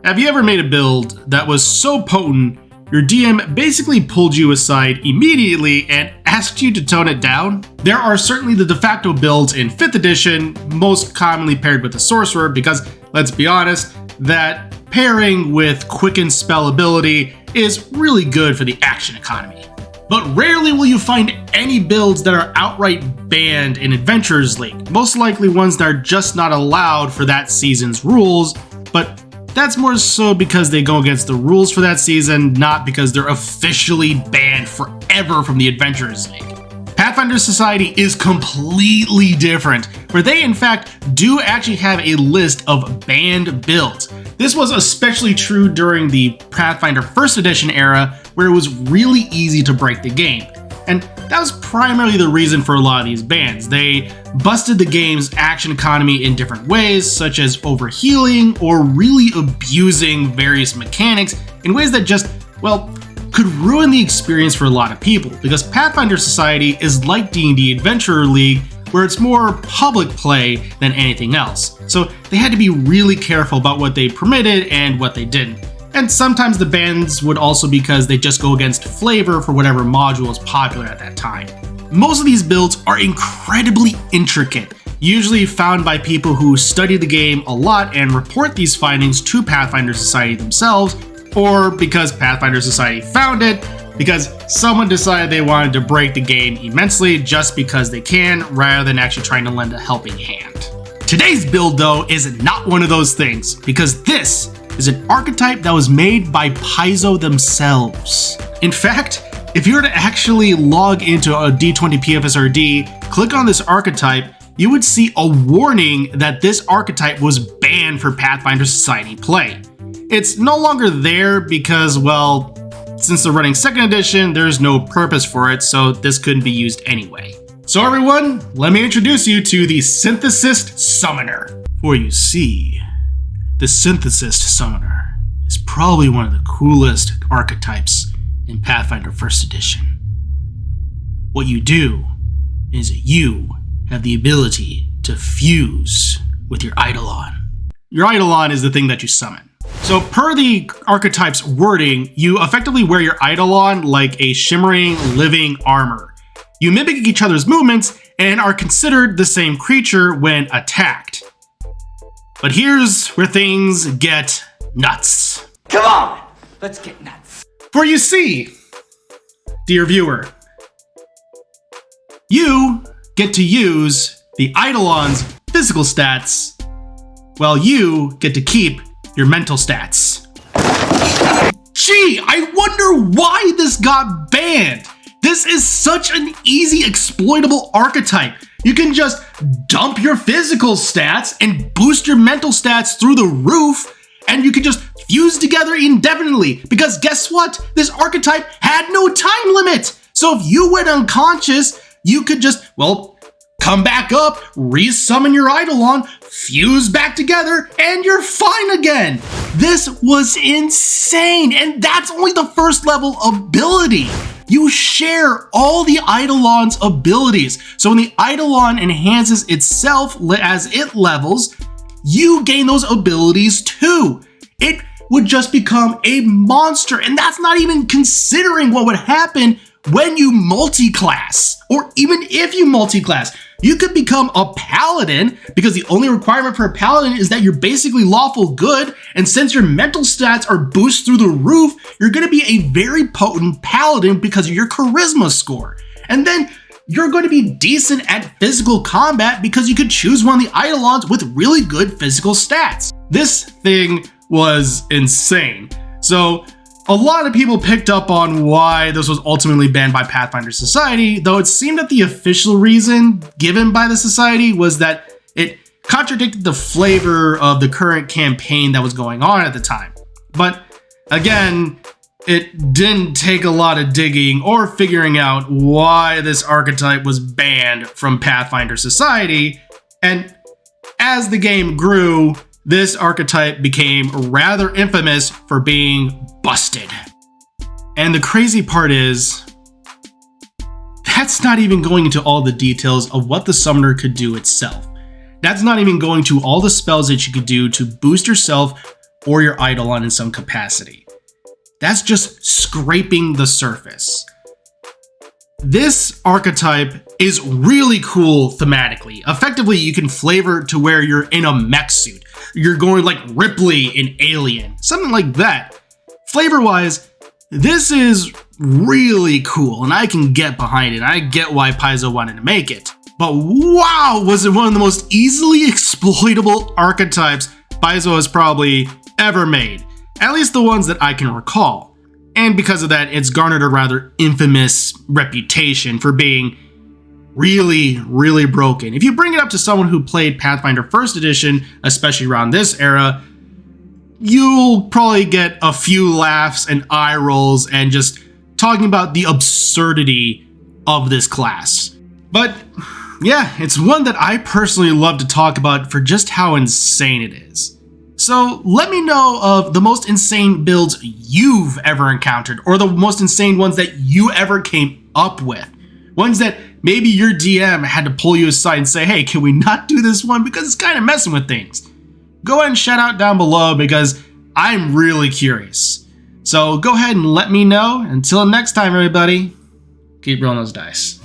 Have you ever made a build that was so potent, your DM basically pulled you aside immediately and asked you to tone it down? There are certainly the de facto builds in 5th edition, most commonly paired with the sorcerer, because, let's be honest, that pairing with quickened spell ability is really good for the action economy. But rarely will you find any builds that are outright banned in Adventurers League, most likely ones that are just not allowed for that season's rules, but that's more so because they go against the rules for that season, not because they're officially banned forever from the Adventurers League. Pathfinder Society is completely different, where they in fact do actually have a list of banned builds. This was especially true during the Pathfinder 1st edition era, where it was really easy to break the game. And that was primarily the reason for a lot of these bans. They busted the game's action economy in different ways, such as overhealing or really abusing various mechanics in ways that just, well, could ruin the experience for a lot of people, because Pathfinder Society is like D&D Adventurer League, where it's more public play than anything else. So they had to be really careful about what they permitted and what they didn't. And sometimes the bans would also be because they just go against flavor for whatever module is popular at that time. Most of these builds are incredibly intricate, usually found by people who study the game a lot and report these findings to Pathfinder Society themselves, or because Pathfinder Society found it, because someone decided they wanted to break the game immensely just because they can, rather than actually trying to lend a helping hand. Today's build, though, is not one of those things, because this is an archetype that was made by Paizo themselves. In fact, if you were to actually log into a D20 PFSRD, click on this archetype, you would see a warning that this archetype was banned for Pathfinder Society play. It's no longer there because, well, since they're running 2nd edition, there's no purpose for it, so this couldn't be used anyway. So everyone, let me introduce you to the Synthesist Summoner. For you see, the Synthesist Summoner is probably one of the coolest archetypes in Pathfinder 1st edition. What you do is you have the ability to fuse with your Eidolon. Your Eidolon is the thing that you summon. So per the archetype's wording, you effectively wear your Eidolon like a shimmering, living armor. You mimic each other's movements and are considered the same creature when attacked. But here's where things get nuts. Come on, let's get nuts. For you see, dear viewer, you get to use the Eidolon's physical stats, while you get to keep your mental stats. Gee, I wonder why this got banned. This is such an easy exploitable archetype. You can just dump your physical stats and boost your mental stats through the roof, and you can just fuse together indefinitely, because guess what? This archetype had no time limit. So if you went unconscious, you could just, well, come back up, resummon your Eidolon, fuse back together, and you're fine again. This was insane, and that's only the first level ability. You share all the Eidolon's abilities. So when the Eidolon enhances itself as it levels, you gain those abilities too. It would just become a monster, and that's not even considering what would happen when you multi-class, or even if you multi-class. You could become a paladin, because the only requirement for a paladin is that you're basically lawful good, and since your mental stats are boosted through the roof, you're going to be a very potent paladin because of your charisma score. And then you're going to be decent at physical combat because you could choose one of the Eidolons with really good physical stats. This thing was insane. So a lot of people picked up on why this was ultimately banned by Pathfinder Society, though it seemed that the official reason given by the Society was that it contradicted the flavor of the current campaign that was going on at the time. But again, it didn't take a lot of digging or figuring out why this archetype was banned from Pathfinder Society, and as the game grew, this archetype became rather infamous for being busted. And the crazy part is, that's not even going into all the details of what the summoner could do itself. That's not even going to all the spells that you could do to boost yourself or your Eidolon in some capacity. That's just scraping the surface. This archetype is really cool thematically. Effectively, you can flavor it to where you're in a mech suit. You're going like Ripley in Alien, something like that. Flavor-wise, this is really cool, and I can get behind it. I get why Paizo wanted to make it. But wow, was it one of the most easily exploitable archetypes Paizo has probably ever made. At least the ones that I can recall. And because of that, it's garnered a rather infamous reputation for being really, really broken. If you bring it up to someone who played Pathfinder 1st Edition, especially around this era, you'll probably get a few laughs and eye rolls and just talking about the absurdity of this class. But yeah, it's one that I personally love to talk about for just how insane it is. So let me know of the most insane builds you've ever encountered, or the most insane ones that you ever came up with. Ones that maybe your DM had to pull you aside and say, hey, can we not do this one because it's kind of messing with things? Go ahead and shout out down below because I'm really curious. So go ahead and let me know. Until next time, everybody, keep rolling those dice.